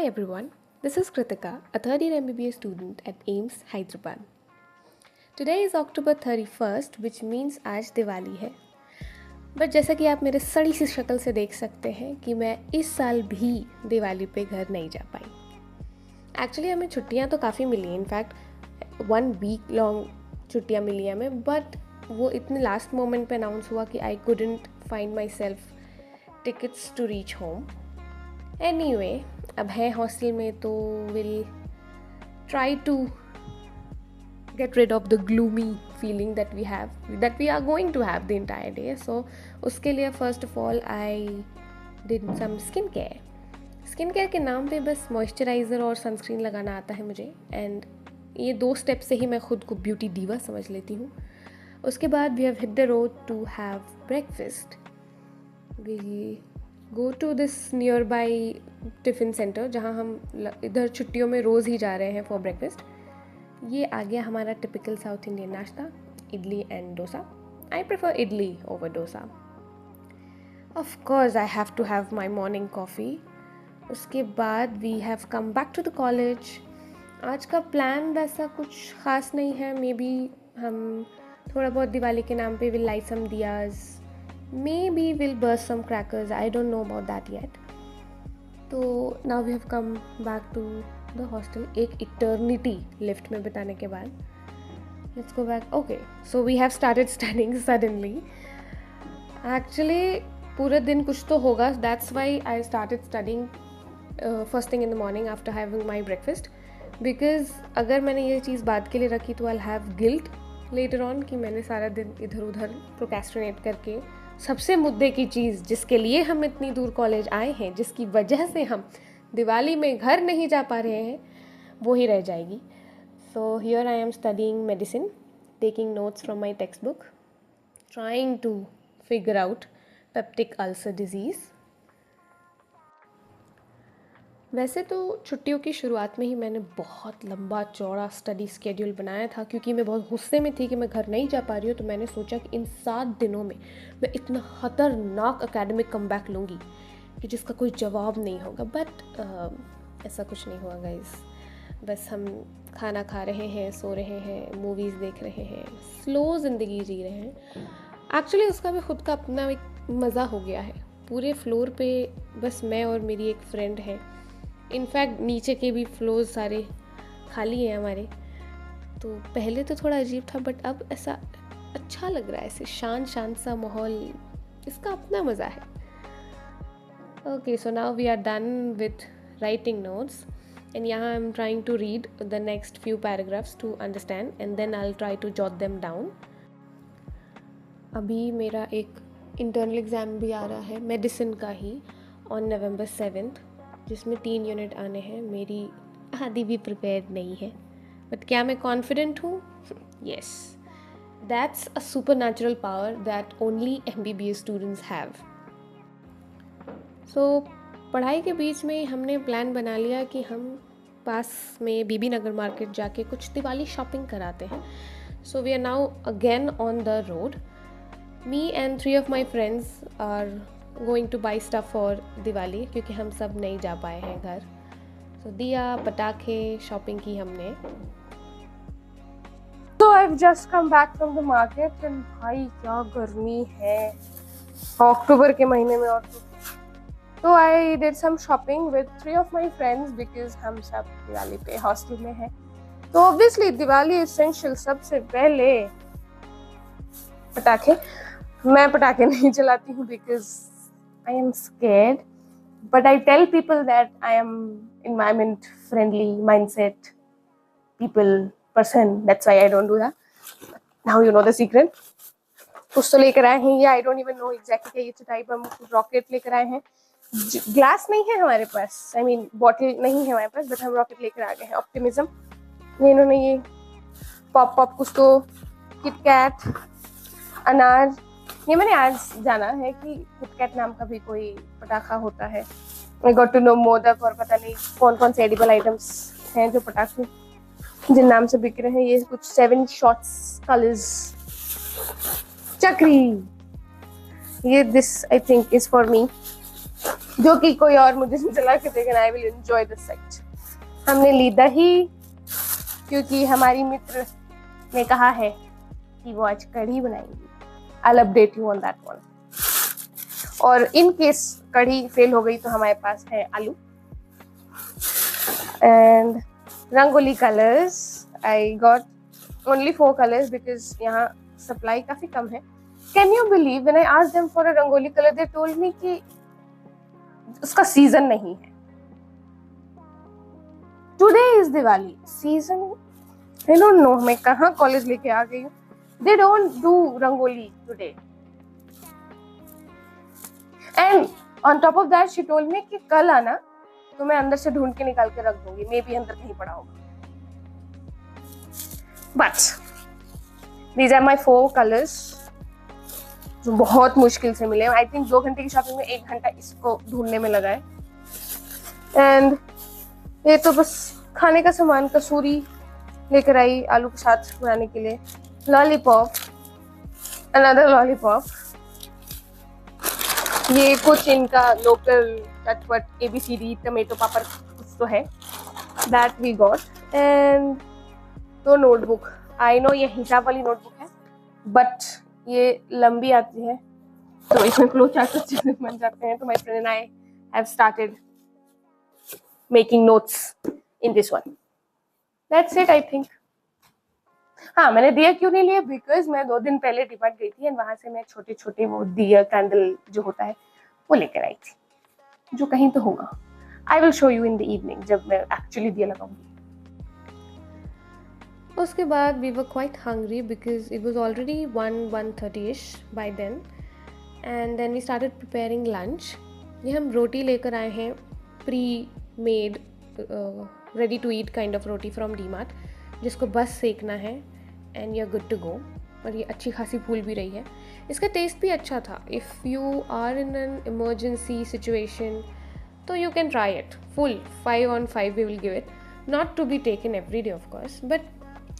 everyone, this is Kritika, a third year MBBS student at AIMS, Hyderabad. Today is October 31st, which means आज दिवाली है. But जैसा कि आप मेरे सड़ी सी शक्ल से देख सकते हैं कि मैं इस साल भी दिवाली पे घर नहीं जा पाई. एक्चुअली हमें छुट्टियां तो काफ़ी मिली, इनफैक्ट 1 वीक लॉन्ग छुट्टियां मिली हैं हमें, बट वो इतने लास्ट मोमेंट पे अनाउंस हुआ कि I couldn't find myself tickets to reach home. Anyway, अब है हॉस्टल में तो will try to get rid of the gloomy feeling that we are going to have the entire day. So उसके लिए first of all I did some skincare के नाम पे बस मॉइस्चराइज़र और सनस्क्रीन लगाना आता है मुझे, एंड ये 2 स्टेप से ही मैं खुद को ब्यूटी दीवा समझ लेती हूँ. उसके बाद we have hit the road to have breakfast. We go to this nearby tiffin centre जहाँ हम इधर छुट्टियों में रोज़ ही जा रहे हैं फॉर ब्रेकफास्ट. ये आ गया हमारा टिपिकल साउथ इंडियन नाश्ता, idli and dosa. I prefer idli over dosa. Of course I have to have my morning coffee. उसके बाद we have come back to the college. आज का प्लान वैसा कुछ ख़ास नहीं है. मे बी हम थोड़ा बहुत दिवाली के नाम पे will light some diyas, may be will burst some crackers, I don't know about that yet. तो now we have come back to the hostel एक इटर्निटी लिफ्ट में बिताने के बाद. Let's go back. Okay, so we have started studying suddenly. Actually पूरे दिन कुछ तो होगा, that's why I started studying first thing in the morning after having my breakfast. Because अगर मैंने ये चीज़ बाद के लिए रखी तो I have guilt later on कि मैंने सारा दिन इधर उधर प्रोक्रेस्टिनेट करके सबसे मुद्दे की चीज़ जिसके लिए हम इतनी दूर कॉलेज आए हैं, जिसकी वजह से हम दिवाली में घर नहीं जा पा रहे हैं, वो ही रह जाएगी. So here I am studying medicine, taking notes from my textbook, trying to figure out peptic ulcer disease. वैसे तो छुट्टियों की शुरुआत में ही मैंने बहुत लंबा चौड़ा स्टडी स्केड्यूल बनाया था, क्योंकि मैं बहुत गुस्से में थी कि मैं घर नहीं जा पा रही हूँ. तो मैंने सोचा कि इन 7 दिनों में मैं इतना ख़तरनाक एकेडमिक कमबैक लूँगी कि जिसका कोई जवाब नहीं होगा. बट ऐसा कुछ नहीं हुआ गाइस. बस हम खाना खा रहे हैं, सो रहे हैं, मूवीज़ देख रहे हैं, स्लो ज़िंदगी जी रहे हैं. एक्चुअली उसका भी खुद का अपना एक मज़ा हो गया है. पूरे फ्लोर पे बस मैं और मेरी एक फ्रेंड है. इनफैक्ट नीचे के भी फ्लोर्स सारे खाली हैं हमारे. तो पहले तो थोड़ा अजीब था, बट अब ऐसा अच्छा लग रहा है, ऐसे शांत सा माहौल. इसका अपना मज़ा है. Okay, so now we are done with writing notes, and यहाँ I'm trying to read the next few paragraphs to understand, and then I'll try to jot them down. अभी मेरा एक इंटरनल एग्ज़ाम भी आ रहा है मेडिसिन का ही on November 7th, जिसमें 3 unit आने हैं. मेरी आधी भी प्रिपेयर्ड नहीं है, बट क्या मैं कॉन्फिडेंट हूँ? Yes, that's a supernatural power that only MBBS students have. सो पढ़ाई के बीच में हमने प्लान बना लिया कि हम पास में बीबी नगर मार्केट जाके कुछ दिवाली शॉपिंग कराते हैं. So we are now again on the road. Me and 3 of my friends are going to buy stuff for Diwali, क्योंकि हम सब नहीं जा पाए हैं घर. सो दिया, पटाखे, शॉपिंग की हमने. तो I have just come back from the market, and भाई क्या गर्मी है अक्टूबर के महीने में. और तो I did some shopping with 3 of my friends, because हम सब दिवाली पे हॉस्टल में हैं. तो ऑब्वियसली दिवाली एसेंशियल, सबसे पहले पटाखे. मैं पटाखे नहीं चलाती हूँ because I am scared, but I tell people that I am environment friendly mindset person, that's why I don't do that. Now you know the secret. कुछ तो लेकर आए हैं, ये I don't even know exactly क्या ये type. हम rocket लेकर आए हैं. ग्लास नहीं है हमारे पास, आई मीन बॉटल नहीं है हमारे पास, बट हम रॉकेट लेकर आ गए हैं. ऑप्टिमिज्म. इन्होंने ये पॉप कुछ तो किटकैट, अनार, ये मैंने आज जाना है कि किटकैट नाम का भी कोई पटाखा होता है. I got to know modak और पता नहीं कौन से एडिबल आइटम्स हैं जो पटाखे जिन नाम से बिक रहे हैं. ये कुछ 7 शॉट्स कलर्स, चक्री, ये this I think is for me. जो कि कोई और मुझे चला के देगा, I will enjoy the site. हमने ली दही, क्योंकि हमारी मित्र ने कहा है कि वो आज कढ़ी बनाएंगी। I'll update you on that one. और इन केस कढ़ी फेल हो गई तो हमारे पास है आलू and rangoli colours. I got only 4 colours because यहाँ सप्लाई काफी कम है। Can you believe when I asked them for a rangoli colour they told me कि उसका सीजन नहीं है। Today is Diwali season, I don't no मैं कहाँ कॉलेज लेके आ गई हूँ। They don't do rangoli today. And on top of that, she told me कि कल आना तो मैं अंदर से ढूंढ के निकाल के रख दूंगी, मे बी अंदर कहीं पड़ा होगा। But these are my 4 colors जो बहुत मुश्किल से मिले। I think 2 घंटे की शॉपिंग में 1 घंटा इसको ढूंढने में लगा है। And ये तो बस खाने का सामान, कसूरी लेकर आई आलू के साथ बनाने के लिए, लॉलीपॉप, अनदर लॉलीपॉप, ये कुछ इनका लोकल चटपट ABCD टमेटो पापड़ कुछ तो है, that we got. And 2 notebook. I know ये हिसाब वाली नोटबुक है बट ये लंबी आती है तो इसमें फ्लो चार्ट बन जाते हैं, तो my friend and I have started making notes in this one. That's it I think. हाँ, मैंने दिया क्यों नहीं लिया, बिकॉज मैं 2 दिन पहले डिमार्ट गई थी एंड वहां से मैं छोटे छोटे वो दिया कैंडल जो होता है वो लेकर आई थी, जो कहीं तो होगा। I will show you in the evening जब मैं एक्चुअली दिया लगाऊंगी। उसके बाद we were quite hungry because it was already 1:30ish by then and then we started preparing lunch. ये हम रोटी लेकर आए हैं, pre made ready to eat kind of roti from DMart, जिसको बस सेकना है and you are good to go. और ये अच्छी खासी फूल भी रही है, इसका टेस्ट भी अच्छा था। If you are in an emergency situation तो you can try it. Full 5 on 5 we will give it, not to be taken every day of course, but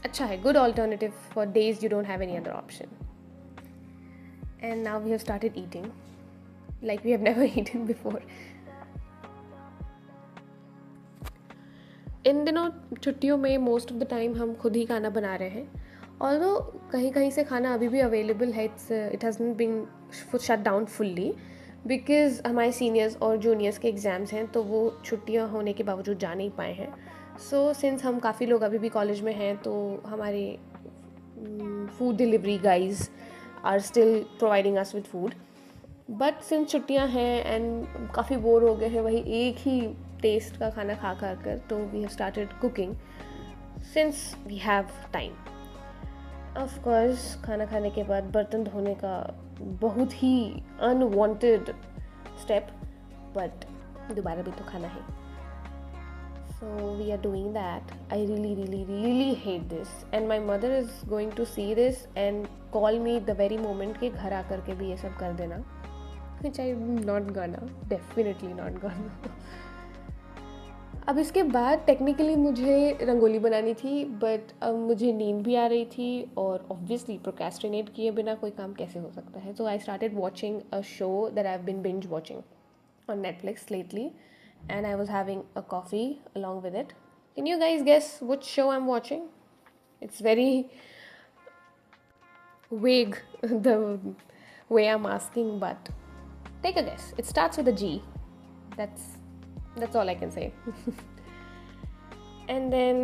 अच्छा है, good alternative for days you don't have any other option. And now we have started eating like we have never eaten before. इन दिनों छुट्टियों में most of the time हम खुद ही खाना बना रहे हैं, ऑल्दो कहीं कहीं से खाना अभी भी अवेलेबल है। It hasn't been shut down fully because हमारे सीनियर्स और जूनियर्स के एग्ज़ाम्स हैं, तो वो छुट्टियां होने के बावजूद जा नहीं पाए हैं। सो सिंस हम काफ़ी लोग अभी भी कॉलेज में हैं तो हमारे food delivery guys are still providing us with food. But since छुट्टियां हैं एंड काफ़ी बोर हो गए हैं वही एक ही टेस्ट का खाना खा कर, तो we have started cooking since we have time. Of course खाना खाने के बाद बर्तन धोने का बहुत ही अनवांटेड स्टेप, बट दोबारा भी तो खाना है, so we are doing that. I really hate this and my mother is going to see this and call me the very moment कि घर आकर के भी ये सब कर देना, which I'm not gonna, definitely not gonna। अब इसके बाद टेक्निकली मुझे रंगोली बनानी थी, बट अब मुझे नींद भी आ रही थी और ऑब्वियसली प्रोक्रेस्टिनेट किए बिना कोई काम कैसे हो सकता है। So I started watching a show that I have been binge watching on Netflix lately and I was having a coffee along with it. Can you guys guess which show I'm watching? It's very vague the way I'm asking, but take a guess. It starts with a G. That's all I can say. And then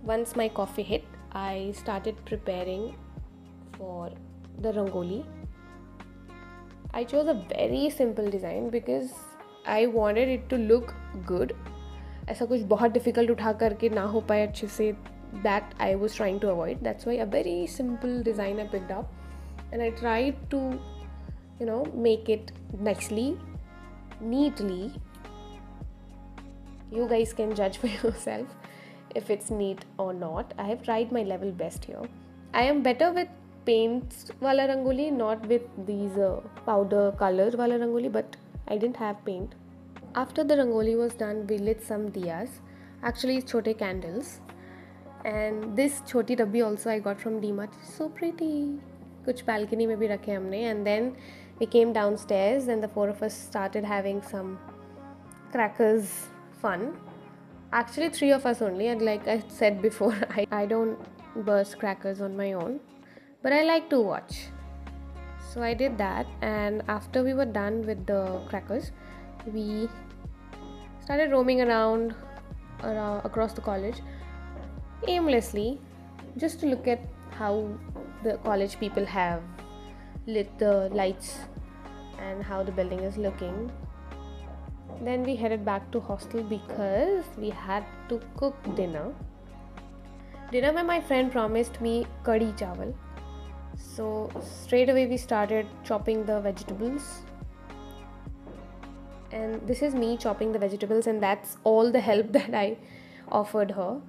once my coffee hit, I started preparing for the rangoli. I chose a very simple design because I wanted it to look good. ऐसा कुछ बहुत difficult उठा करके ना हो पाए अच्छे से, that I was trying to avoid. That's why a very simple design I picked up and I tried to make it nicely, neatly. You guys can judge for yourself if it's neat or not. I have tried my level best here. I am better with paints wala rangoli, not with these powder colors wala rangoli, but I didn't have paint. After the rangoli was done, we lit some diyas, actually chote candles, and this choti dabbi also I got from DMart. So pretty. कुछ balcony में भी रखे हमने, and then we came downstairs and the four of us started having some crackers fun. Actually, three of us only, and like I said before, I don't burst crackers on my own, but I like to watch. So I did that, and after we were done with the crackers, we started roaming around across the college aimlessly, just to look at how the college people have lit the lights and how the building is looking. Then we headed back to hostel because we had to cook dinner. Where my friend promised me kadi chawal. So straight away we started chopping the vegetables. And this is me chopping the vegetables, and that's all the help that I offered her.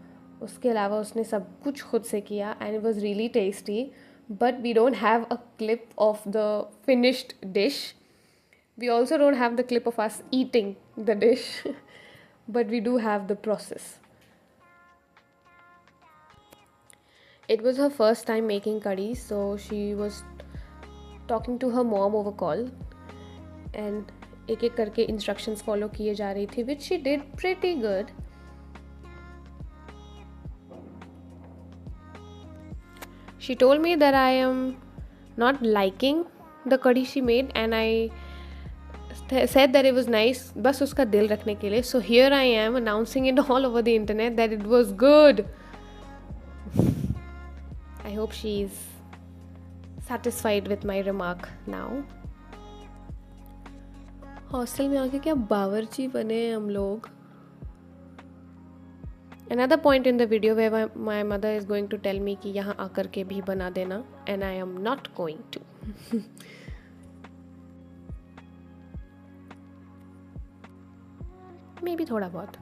उसके अलावा उसने सब कुछ खुद से किया, and it was really tasty. But we don't have a clip of the finished dish. We also don't have the clip of us eating the dish, but we do have the process. It was her first time making curry, so she was talking to her mom over call, and एक एक करके instructions follow किए जा रही थी, which she did pretty good. She told me that I am not liking the curry she made, and I said that it was nice बस उसका दिल रखने के लिए. So here I am announcing it all over the internet that it was good. I hope she's satisfied with my remark now. Hostel में आके क्या बावर्ची बने हम लोग. Another point in the video where my mother is going to tell me कि यहाँ आकर के भी बना देना, and I am not going to. Maybe थोड़ा बहुत.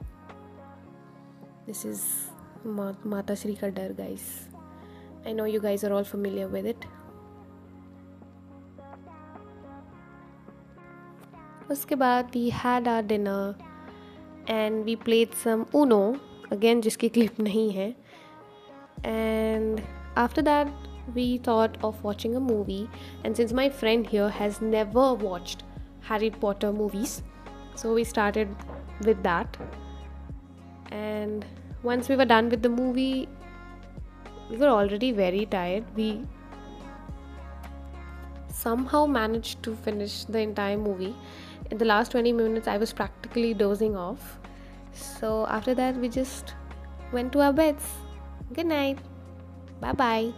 This is माता श्री का डर, guys. I know you guys are all familiar with it. उसके बाद we had our dinner and we played some Uno. Again, जिसकी clip नहीं है. And after that, we thought of watching a movie. And since my friend here has never watched Harry Potter movies, so we started with that. And once we were done with the movie, we were already very tired. We somehow managed to finish the entire movie. In the last 20 minutes, I was practically dozing off. So after that, we just went to our beds. Good night. Bye bye.